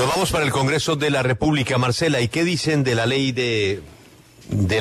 Nos vamos para el Congreso de la República, Marcela. ¿Y qué dicen de la ley de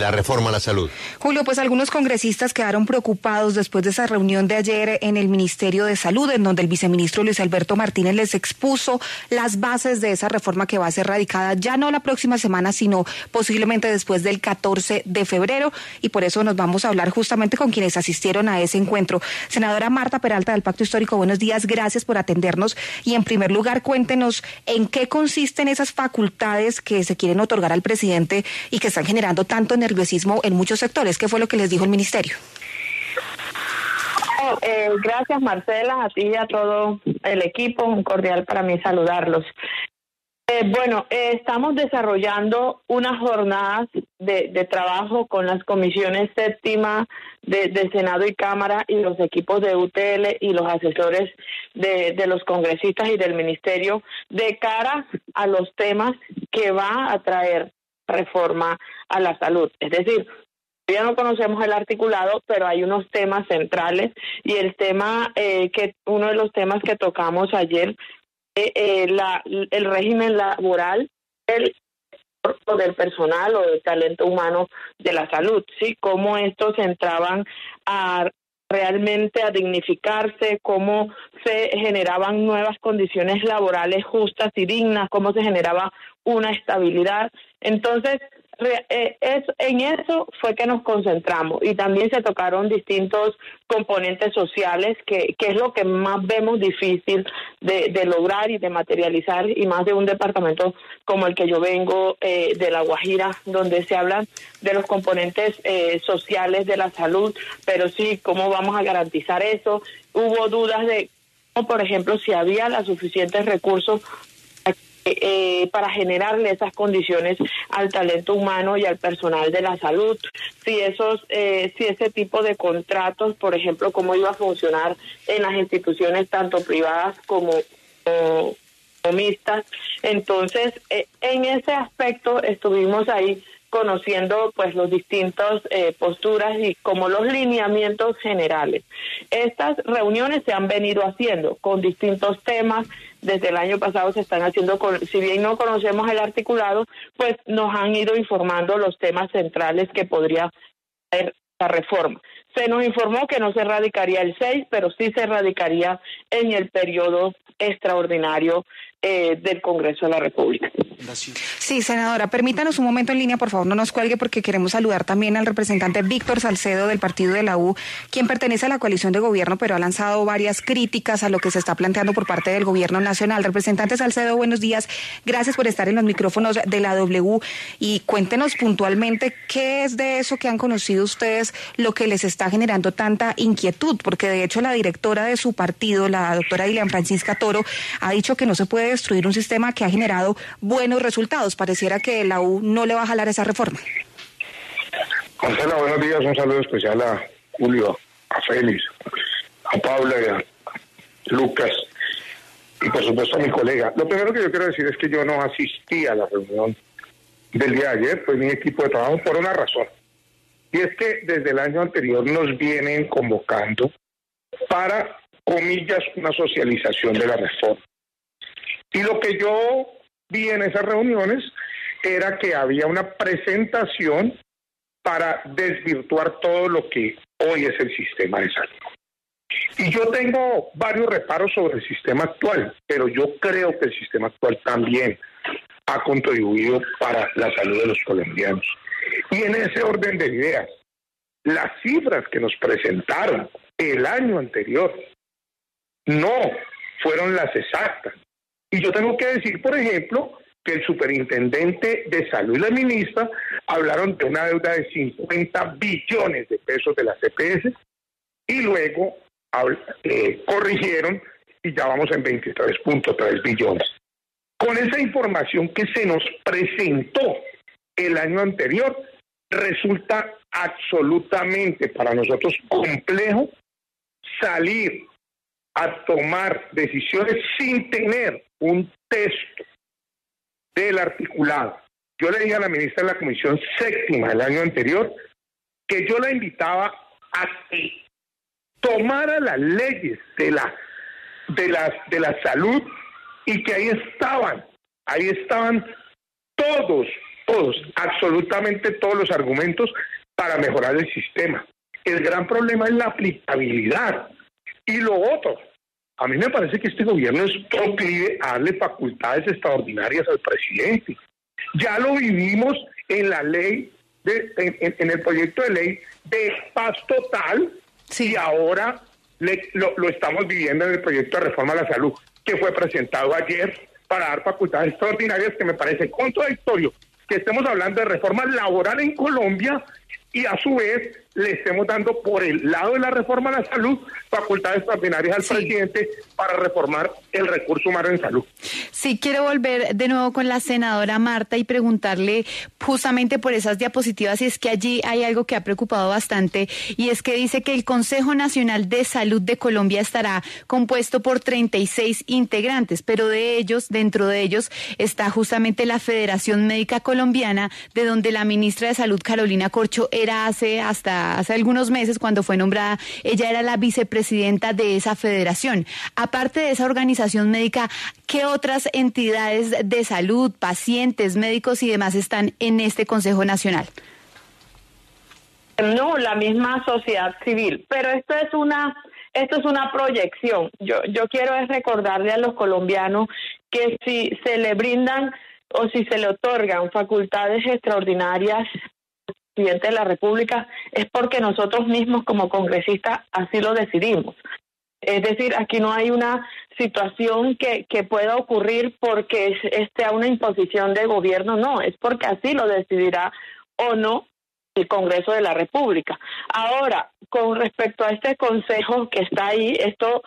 la reforma a la salud? Julio, pues algunos congresistas quedaron preocupados después de esa reunión de ayer en el Ministerio de Salud, en donde el viceministro Luis Alberto Martínez les expuso las bases de esa reforma que va a ser radicada ya no la próxima semana, sino posiblemente después del 14 de febrero, y por eso nos vamos a hablar justamente con quienes asistieron a ese encuentro. Senadora Marta Peralta del Pacto Histórico, buenos días, gracias por atendernos, y en primer lugar cuéntenos en qué consisten esas facultades que se quieren otorgar al presidente y que están generando tanto nerviosismo en muchos sectores. ¿Qué fue lo que les dijo el ministerio? Gracias, Marcela, a ti y a todo el equipo. Un cordial para mí saludarlos. Estamos desarrollando unas jornadas de trabajo con las comisiones séptima de Senado y Cámara y los equipos de UTL y los asesores de los congresistas y del ministerio de cara a los temas que va a traer reforma a la salud. Es decir, ya no conocemos el articulado, pero hay unos temas centrales, y el tema uno de los temas que tocamos ayer, el régimen laboral del personal o del talento humano de la salud, sí, cómo estos entraban realmente a dignificarse, cómo se generaban nuevas condiciones laborales justas y dignas, cómo se generaba una estabilidad. Entonces, en eso fue que nos concentramos, y también se tocaron distintos componentes sociales, que es lo que más vemos difícil de lograr y de materializar, y más de un departamento como el que yo vengo, de La Guajira, donde se hablan de los componentes sociales de la salud, pero sí, ¿cómo vamos a garantizar eso? Hubo dudas de, por ejemplo, si había los suficientes recursos para generarle esas condiciones al talento humano y al personal de la salud, si ese tipo de contratos, por ejemplo, cómo iba a funcionar en las instituciones tanto privadas como mixtas. Entonces, en ese aspecto estuvimos ahí conociendo pues los distintos posturas y como los lineamientos generales. Estas reuniones se han venido haciendo con distintos temas. Desde el año pasado se están haciendo, si bien no conocemos el articulado, pues nos han ido informando los temas centrales que podría ser la reforma. Se nos informó que no se radicaría el 6, pero sí se radicaría en el periodo extraordinario del Congreso de la República. Sí, senadora, permítanos un momento en línea, por favor, no nos cuelgue, porque queremos saludar también al representante Víctor Salcedo del partido de la U, quien pertenece a la coalición de gobierno, pero ha lanzado varias críticas a lo que se está planteando por parte del gobierno nacional. Representante Salcedo, buenos días, gracias por estar en los micrófonos de la W, y cuéntenos puntualmente qué es de eso que han conocido ustedes lo que les está generando tanta inquietud, porque de hecho la directora de su partido, la doctora Dilian Francisca Toro, ha dicho que no se puede destruir un sistema que ha generado buenos resultados. Pareciera que la U no le va a jalar esa reforma. Marcela, buenos días. Un saludo especial a Julio, a Félix, a Paula y a Lucas, y por supuesto a mi colega. Lo primero que yo quiero decir es que yo no asistí a la reunión del día de ayer, fue mi equipo de trabajo, por una razón. Y es que desde el año anterior nos vienen convocando para, comillas, una socialización de la reforma. Y lo que yo vi en esas reuniones era que había una presentación para desvirtuar todo lo que hoy es el sistema de salud. Y yo tengo varios reparos sobre el sistema actual, pero yo creo que el sistema actual también ha contribuido para la salud de los colombianos. Y en ese orden de ideas, las cifras que nos presentaron el año anterior no fueron las exactas. Y yo tengo que decir, por ejemplo, que el superintendente de salud y la ministra hablaron de una deuda de 50 billones de pesos de las EPS, y luego corrigieron y ya vamos en 23.3 billones. Con esa información que se nos presentó el año anterior, resulta absolutamente para nosotros complejo salir a tomar decisiones sin tener un texto del articulado. Yo le dije a la ministra de la Comisión Séptima el año anterior que yo la invitaba a que tomara las leyes de la salud, y que ahí estaban Ahí estaban todos, absolutamente todos los argumentos para mejorar el sistema. El gran problema es la aplicabilidad. Y lo otro, a mí me parece que este gobierno es proclive a darle facultades extraordinarias al presidente. Ya lo vivimos en la ley, en el proyecto de ley de paz total, sí. Y ahora lo estamos viviendo en el proyecto de reforma a la salud, que fue presentado ayer para dar facultades extraordinarias, que me parece contradictorio que estemos hablando de reforma laboral en Colombia y a su vez le estemos dando por el lado de la reforma a la salud facultades extraordinarias al presidente para reformar el recurso humano en salud. Sí, quiero volver de nuevo con la senadora Marta y preguntarle justamente por esas diapositivas, y es que allí hay algo que ha preocupado bastante, y es que dice que el Consejo Nacional de Salud de Colombia estará compuesto por 36 integrantes, pero dentro de ellos está justamente la Federación Médica Colombiana, de donde la ministra de Salud, Carolina Corcho, era hasta hace algunos meses, cuando fue nombrada, ella era la vicepresidenta de esa federación. Aparte de esa organización médica, ¿qué otras entidades de salud, pacientes, médicos y demás están en este Consejo Nacional? No, la misma sociedad civil, pero esto es una proyección. Yo quiero recordarle a los colombianos que si se le brindan o si se le otorgan facultades extraordinarias presidente de la República, es porque nosotros mismos como congresistas así lo decidimos. Es decir, aquí no hay una situación que pueda ocurrir porque a una imposición de gobierno, no, es porque así lo decidirá o no el Congreso de la República. Ahora, con respecto a este consejo que está ahí, esto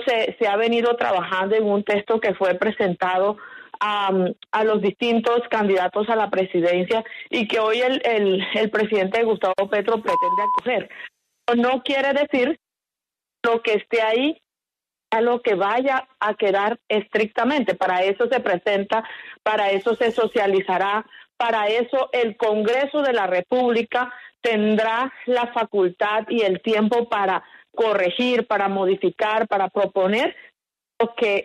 se ha venido trabajando en un texto que fue presentado a los distintos candidatos a la presidencia y que hoy el presidente Gustavo Petro pretende acoger. No quiere decir lo que esté ahí a lo que vaya a quedar estrictamente. Para eso se presenta, para eso se socializará, para eso el Congreso de la República tendrá la facultad y el tiempo para corregir, para modificar, para proponer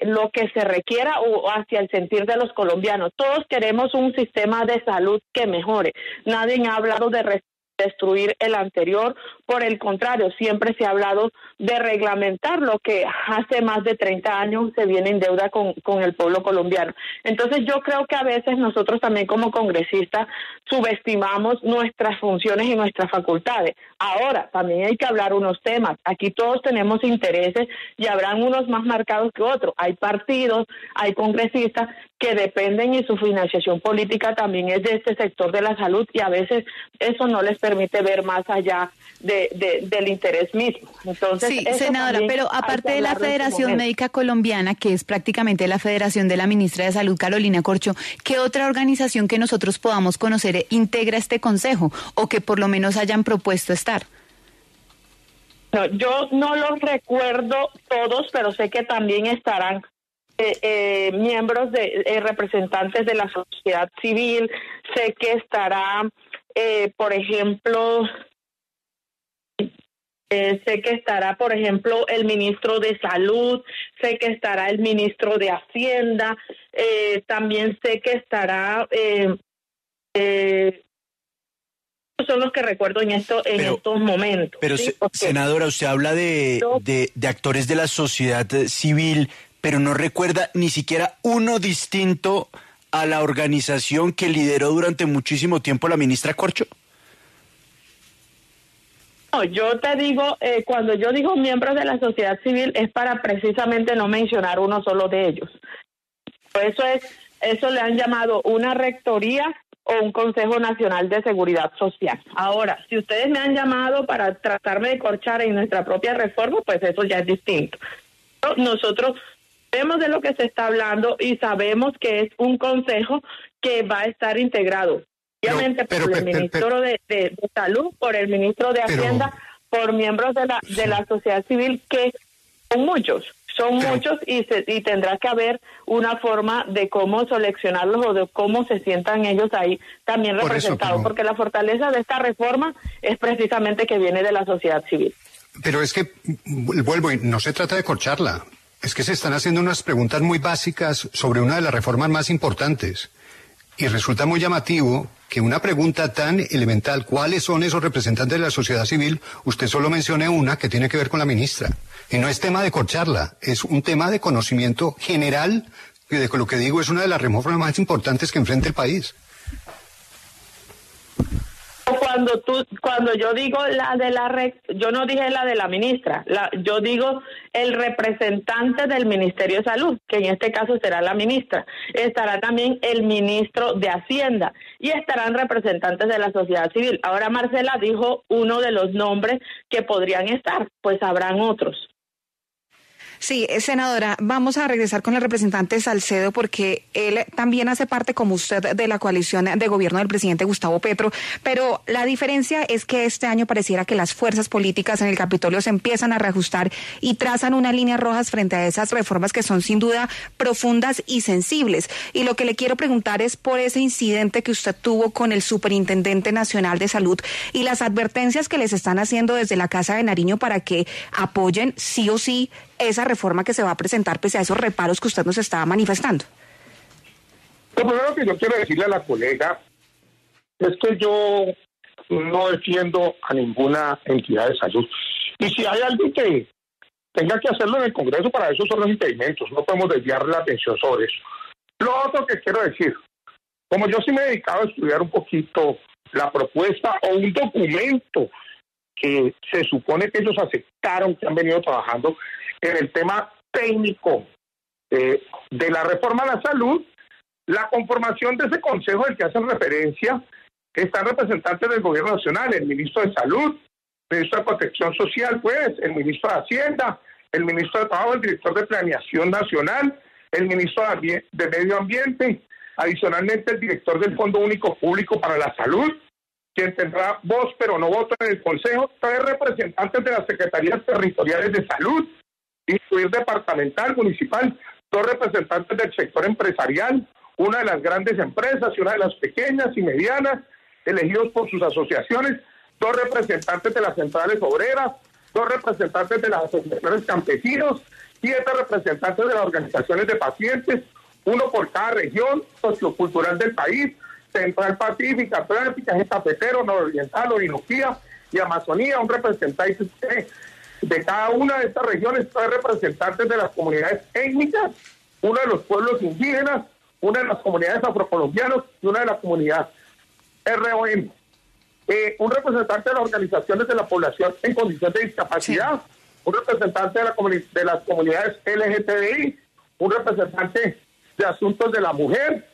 lo que se requiera o hacia el sentir de los colombianos. Todos queremos un sistema de salud que mejore. Nadie ha hablado de destruir el anterior, por el contrario, siempre se ha hablado de reglamentar lo que hace más de 30 años se viene en deuda con el pueblo colombiano. Entonces yo creo que a veces nosotros también como congresistas subestimamos nuestras funciones y nuestras facultades. Ahora, también hay que hablar unos temas. Aquí todos tenemos intereses y habrán unos más marcados que otros. Hay partidos, hay congresistas que dependen y su financiación política también es de este sector de la salud y a veces eso no les permite ver más allá del interés mismo. Entonces, sí, senadora, pero aparte de la Federación Médica Colombiana, que es prácticamente la federación de la ministra de Salud, Carolina Corcho, ¿qué otra organización que nosotros podamos conocer integra este consejo o que por lo menos hayan propuesto estar? No, yo no los recuerdo todos, pero sé que también estarán miembros representantes de la sociedad civil. Sé que estará, por ejemplo, el ministro de Salud, sé que estará el ministro de Hacienda, también sé que estará, son los que recuerdo en estos momentos. Pero ¿sí? Senadora, usted habla de actores de la sociedad civil, pero no recuerda ni siquiera uno distinto a la organización que lideró durante muchísimo tiempo la ministra Corcho. No, yo te digo, cuando yo digo miembros de la sociedad civil es para precisamente no mencionar uno solo de ellos. Eso le han llamado una rectoría o un Consejo Nacional de Seguridad Social. Ahora, si ustedes me han llamado para tratarme de corchar en nuestra propia reforma, pues eso ya es distinto. Nosotros sabemos de lo que se está hablando y sabemos que es un consejo que va a estar integrado, obviamente, por el ministro de Salud, por el ministro de Hacienda, por miembros de la sociedad civil, que son muchos y tendrá que haber una forma de cómo seleccionarlos o de cómo se sientan ellos ahí también representados, porque la fortaleza de esta reforma es precisamente que viene de la sociedad civil. Pero es que, vuelvo, no se trata de corcharla. Es que se están haciendo unas preguntas muy básicas sobre una de las reformas más importantes. Y resulta muy llamativo que una pregunta tan elemental, ¿cuáles son esos representantes de la sociedad civil? Usted solo mencione una que tiene que ver con la ministra. Y no es tema de corcharla, es un tema de conocimiento general, que de lo que digo es una de las reformas más importantes que enfrenta el país. Cuando yo digo yo no dije la de la ministra, yo digo el representante del Ministerio de Salud, que en este caso será la ministra. Estará también el ministro de Hacienda y estarán representantes de la sociedad civil. Ahora Marcela dijo uno de los nombres que podrían estar, pues habrán otros. Sí, senadora, vamos a regresar con el representante Salcedo porque él también hace parte, como usted, de la coalición de gobierno del presidente Gustavo Petro, pero la diferencia es que este año pareciera que las fuerzas políticas en el Capitolio se empiezan a reajustar y trazan unas líneas rojas frente a esas reformas que son sin duda profundas y sensibles. Y lo que le quiero preguntar es por ese incidente que usted tuvo con el Superintendente Nacional de Salud y las advertencias que les están haciendo desde la Casa de Nariño para que apoyen sí o sí esa reforma que se va a presentar pese a esos reparos que usted nos estaba manifestando. Lo primero que yo quiero decirle a la colega es que yo no defiendo a ninguna entidad de salud. Y si hay alguien que tenga que hacerlo en el Congreso, para eso son los impedimentos, no podemos desviar la atención sobre eso. Lo otro que quiero decir, como yo sí me he dedicado a estudiar un poquito la propuesta o un documento que se supone que ellos aceptaron, que han venido trabajando en el tema técnico de la reforma a la salud, la conformación de ese consejo al que hacen referencia están representantes del gobierno nacional, el ministro de Salud, el ministro de Protección Social, pues, el ministro de Hacienda, el ministro de Trabajo, el director de Planeación Nacional, el ministro de Medio Ambiente, adicionalmente el director del Fondo Único Público para la Salud, quien tendrá voz pero no voto en el consejo, 3 representantes de las secretarías territoriales de salud, incluir departamental, municipal, 2 representantes del sector empresarial, una de las grandes empresas y una de las pequeñas y medianas, elegidos por sus asociaciones, 2 representantes de las centrales obreras, 2 representantes de las asociaciones campesinos, 7 representantes de las organizaciones de pacientes, 1 por cada región sociocultural del país, Central Pacífica, Atlántica, Eje Cafetero, Nororiental, Orinoquía y Amazonía, un representante de cada una de estas regiones, 3 representantes de las comunidades étnicas, 1 de los pueblos indígenas, 1 de las comunidades afrocolombianas y 1 de la comunidad ROM. Un representante de las organizaciones de la población en condición de discapacidad, un representante de las comunidades LGTBI, un representante de asuntos de la mujer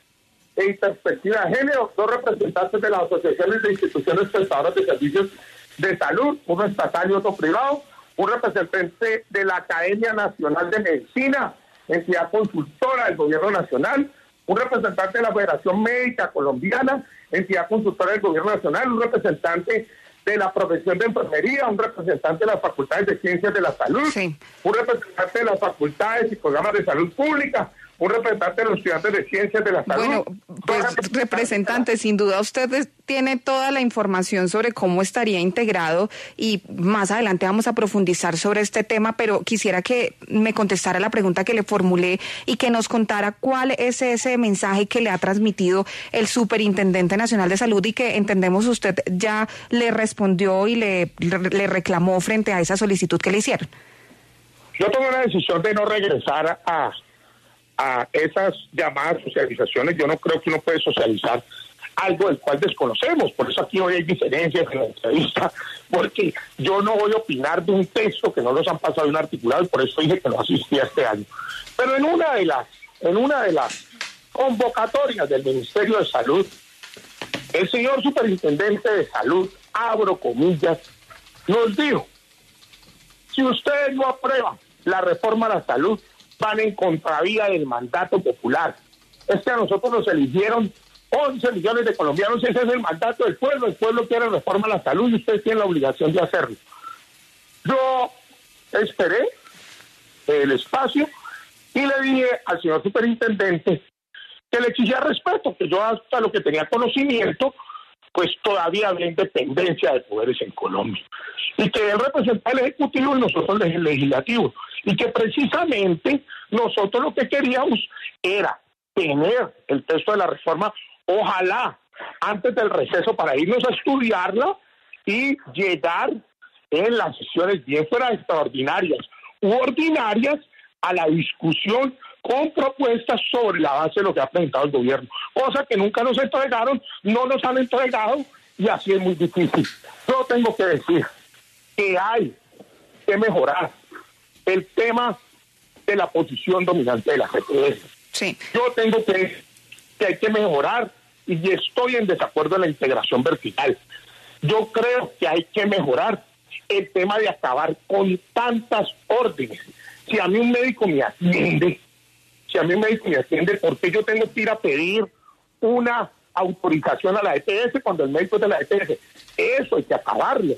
y perspectiva de género, 2 representantes de las asociaciones de instituciones prestadoras de servicios de salud, uno estatal y otro privado, un representante de la Academia Nacional de Medicina, entidad consultora del Gobierno Nacional, un representante de la Federación Médica Colombiana, entidad consultora del Gobierno Nacional, un representante de la profesión de enfermería, un representante de las facultades de ciencias de la salud, un representante de las facultades y programas de salud pública, un representante de los estudiantes de ciencias de la salud. Bueno, pues representante, sin duda usted tiene toda la información sobre cómo estaría integrado y más adelante vamos a profundizar sobre este tema, pero quisiera que me contestara la pregunta que le formulé y que nos contara cuál es ese mensaje que le ha transmitido el Superintendente Nacional de Salud y que entendemos usted ya le respondió y le reclamó frente a esa solicitud que le hicieron. Yo tomé la decisión de no regresar a esas llamadas socializaciones. Yo no creo que uno puede socializar algo del cual desconocemos, por eso aquí hoy hay diferencias en la entrevista, porque yo no voy a opinar de un texto que no nos han pasado de un articulado y por eso dije que no asistía este año. Pero en una de las convocatorias del Ministerio de Salud, el señor Superintendente de Salud, abro comillas, nos dijo: si ustedes no aprueban la reforma a la salud, van en contravía del mandato popular. Es que a nosotros nos eligieron 11 millones de colombianos, ese es el mandato del pueblo. El pueblo quiere reforma a la salud y ustedes tienen la obligación de hacerlo. Yo esperé el espacio y le dije al señor superintendente que le exigía respeto, que yo hasta lo que tenía conocimiento pues todavía había independencia de poderes en Colombia. Y que él representaba el Ejecutivo y nosotros el Legislativo. Y que precisamente nosotros lo que queríamos era tener el texto de la reforma, ojalá antes del receso, para irnos a estudiarla y llegar en las sesiones, bien fuera extraordinarias u ordinarias, a la discusión con propuestas sobre la base de lo que ha presentado el gobierno, cosa que nunca nos entregaron, no nos han entregado, y así es muy difícil. Yo tengo que decir que hay que mejorar el tema de la posición dominante de la CPS. Sí. Yo tengo que hay que mejorar, y estoy en desacuerdo en la integración vertical. Yo creo que hay que mejorar el tema de acabar con tantas órdenes. Si a mí un médico me atiende, ¿por qué yo tengo que ir a pedir una autorización a la EPS cuando el médico es de la EPS? Eso hay que acabarlo.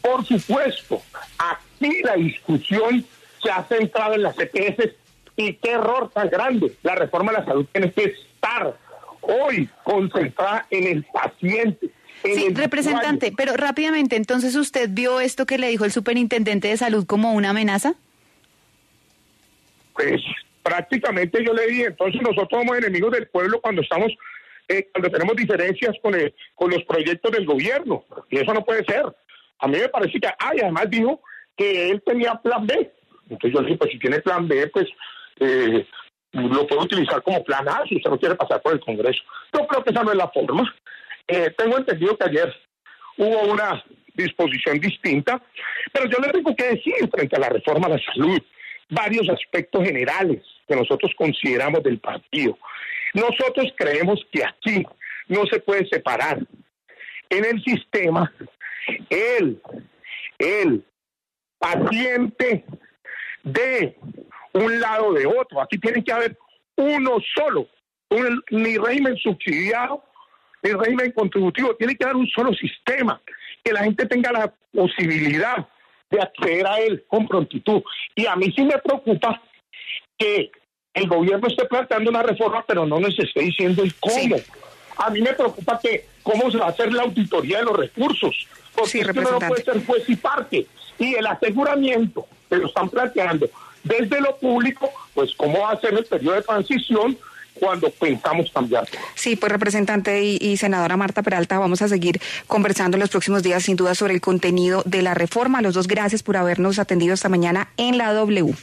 Por supuesto, aquí la discusión se ha centrado en las EPS, y qué error tan grande. La reforma de la salud tiene que estar hoy concentrada en el paciente. Sí, representante, pero rápidamente, entonces, ¿usted vio esto que le dijo el superintendente de salud como una amenaza? Pues prácticamente yo le dije, entonces nosotros somos enemigos del pueblo cuando cuando tenemos diferencias con los proyectos del gobierno, y eso no puede ser. A mí me parece que, además dijo que él tenía plan B. Entonces yo le dije, pues si tiene plan B, pues lo puede utilizar como plan A si usted no quiere pasar por el Congreso. Yo creo que esa no es la forma. Tengo entendido que ayer hubo una disposición distinta, pero yo le tengo que decir frente a la reforma de la salud varios aspectos generales que nosotros consideramos del partido. Nosotros creemos que aquí no se puede separar en el sistema el paciente de un lado de otro. Aquí tiene que haber uno solo, ni régimen subsidiado, ni régimen contributivo, tiene que haber un solo sistema, que la gente tenga la posibilidad de acceder a él con prontitud. Y a mí sí me preocupa que el gobierno esté planteando una reforma, pero no nos esté diciendo el cómo. Sí. A mí me preocupa que cómo se va a hacer la auditoría de los recursos, porque sí, es que uno no puede ser juez y parte. Y el aseguramiento que lo están planteando desde lo público, pues cómo va a ser el periodo de transición cuando pensamos cambiar. Sí, pues representante y senadora Marta Peralta, vamos a seguir conversando en los próximos días sin duda sobre el contenido de la reforma. Los dos, gracias por habernos atendido esta mañana en la W.